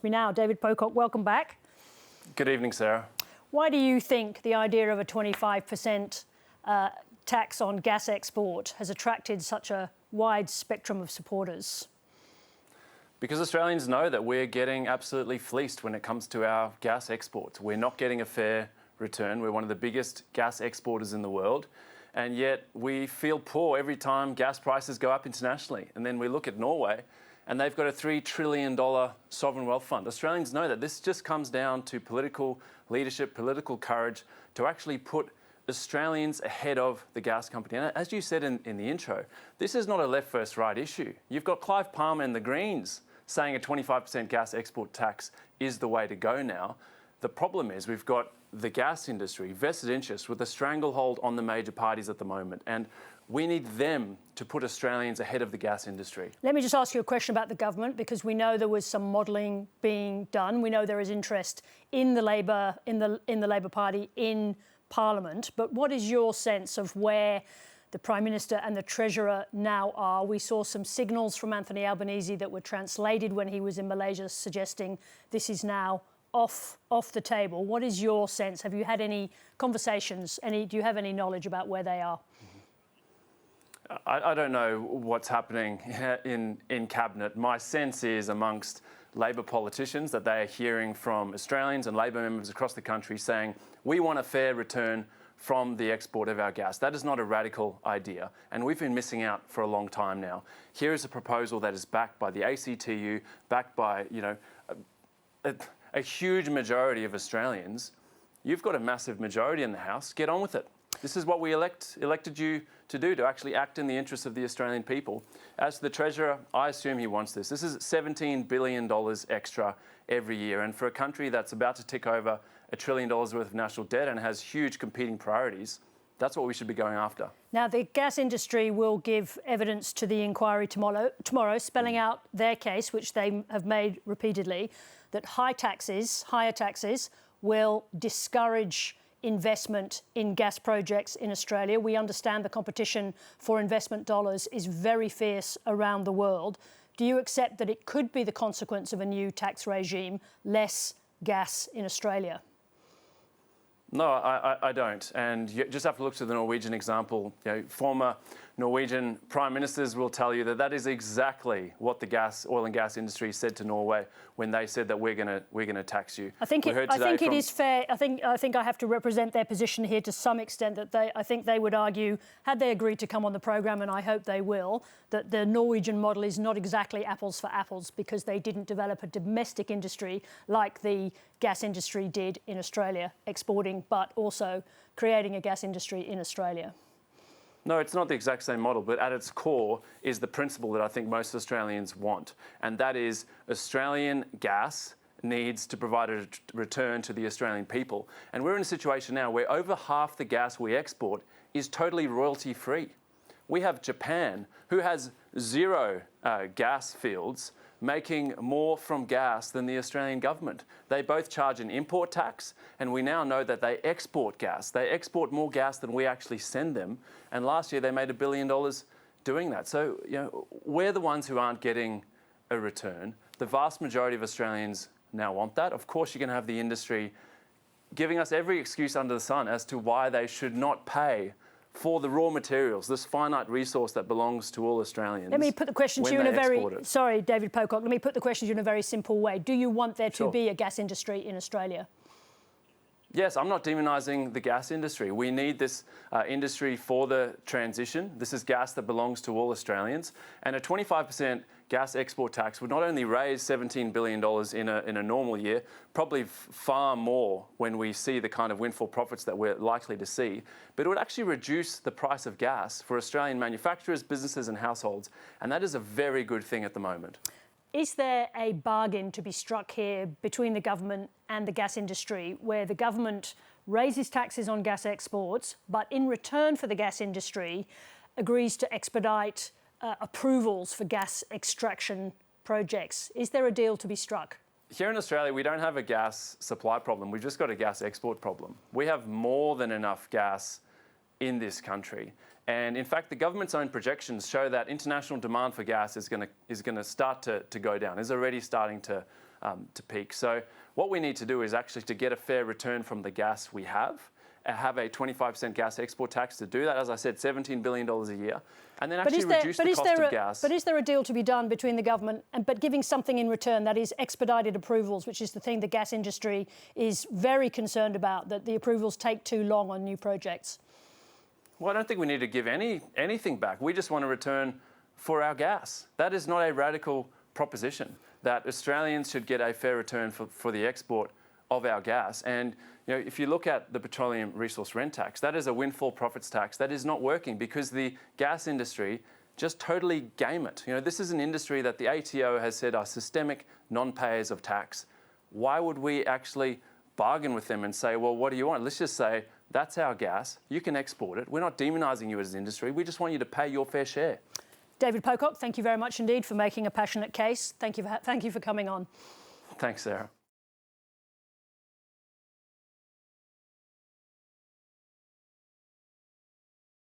Me now, David Pocock, welcome back. Good evening, Sarah. Why do you think the idea of a 25% tax on gas export has attracted such a wide spectrum of supporters? Because Australians know that we're getting absolutely fleeced when it comes to our gas exports. We're not getting a fair return. We're one of the biggest gas exporters in the world, and yet we feel poor every time gas prices go up internationally. And then we look at Norway, and they've got a $3 trillion sovereign wealth fund. Australians know that this just comes down to political leadership, political courage to actually put Australians ahead of the gas company. And as you said in the intro, this is not a left versus right issue. You've got Clive Palmer and the Greens saying a 25% gas export tax is the way to go now. The problem is we've got the gas industry, vested interests, with a stranglehold on the major parties at the moment. And we need them to put Australians ahead of the gas industry. Let me just ask you a question about the government, because we know there was some modelling being done. We know there is interest in the Labor Party in Parliament. But what is your sense of where the Prime Minister and the Treasurer now are? We saw some signals from Anthony Albanese that were translated when he was in Malaysia, suggesting this is now off the table. What is your sense? Have you had any conversations? Do you have any knowledge about where they are? I don't know what's happening in Cabinet. My sense is amongst Labor politicians that they are hearing from Australians and Labor members across the country saying, we want a fair return from the export of our gas. That is not a radical idea, and we've been missing out for a long time now. Here is a proposal that is backed by the ACTU, backed by a huge majority of Australians. You've got a massive majority in the House. Get on with it. This is what we elected you to do, to actually act in the interests of the Australian people. As to the Treasurer, I assume he wants this. This is $17 billion extra every year. And for a country that's about to tick over $1 trillion worth of national debt and has huge competing priorities, that's what we should be going after. Now, the gas industry will give evidence to the inquiry tomorrow, spelling out their case, which they have made repeatedly, that higher taxes will discourage investment in gas projects in Australia. We understand the competition for investment dollars is very fierce around the world. Do you accept that it could be the consequence of a new tax regime, less gas in Australia? No, I don't. And you just have to look to the Norwegian example. Former Norwegian prime ministers will tell you that that is exactly what the oil and gas industry said to Norway when they said that we're going to tax you. I think it is fair. I think I have to represent their position here to some extent. That I think they would argue, had they agreed to come on the programme, and I hope they will, that the Norwegian model is not exactly apples for apples, because they didn't develop a domestic industry like the gas industry did in Australia, exporting but also creating a gas industry in Australia. No, it's not the exact same model, but at its core is the principle that I think most Australians want, and that is Australian gas needs to provide a return to the Australian people. And we're in a situation now where over half the gas we export is totally royalty-free. We have Japan, who has zero gas fields, making more from gas than the Australian government. They both charge an import tax, and we now know that they export gas. They export more gas than we actually send them, and last year they made $1 billion doing that. So, we're the ones who aren't getting a return. The vast majority of Australians now want that. Of course, you're going to have the industry giving us every excuse under the sun as to why they should not pay for the raw materials, this finite resource that belongs to all Australians. Let me put the question to you in a very... Sorry, David Pocock. Let me put the question to you in a very simple way. Do you want there to be a gas industry in Australia? Yes, I'm not demonising the gas industry. We need this industry for the transition. This is gas that belongs to all Australians. And a 25% gas export tax would not only raise $17 billion in a normal year, probably far more when we see the kind of windfall profits that we're likely to see, but it would actually reduce the price of gas for Australian manufacturers, businesses and households. And that is a very good thing at the moment. Is there a bargain to be struck here between the government and the gas industry, where the government raises taxes on gas exports, but in return for the gas industry agrees to expedite approvals for gas extraction projects? Is there a deal to be struck? Here in Australia, we don't have a gas supply problem. We've just got a gas export problem. We have more than enough gas in this country. And in fact, the government's own projections show that international demand for gas is going to start to go down, is already starting to to peak. So what we need to do is actually to get a fair return from the gas we have a 25% gas export tax. To do that, as I said, $17 billion a year, and then actually reduce the cost of gas. But is there a deal to be done between the government but giving something in return, that is expedited approvals, which is the thing the gas industry is very concerned about, that the approvals take too long on new projects? Well, I don't think we need to give anything back. We just want a return for our gas. That is not a radical proposition, that Australians should get a fair return for the export of our gas. And if you look at the petroleum resource rent tax, that is a windfall profits tax that is not working because the gas industry just totally game it. This is an industry that the ATO has said are systemic non-payers of tax. Why would we actually bargain with them and say, well, what do you want? Let's just say, that's our gas, you can export it. We're not demonising you as an industry, we just want you to pay your fair share. David Pocock, thank you very much indeed for making a passionate case. Thank you for coming on. Thanks, Sarah.